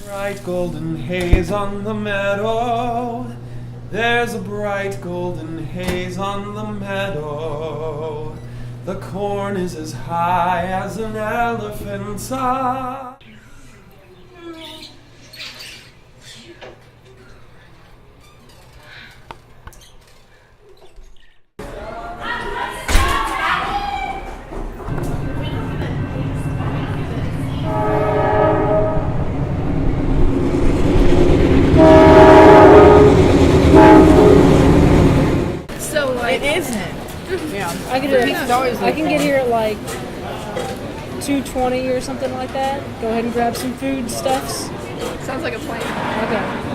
Bright golden haze on the meadow. There's a bright golden haze on the meadow. The corn is as high as an elephant's eye. It isn't. Yeah. I can get here at like 2:20 or something like that. Go ahead and grab some food stuffs. Sounds like a plan. Okay.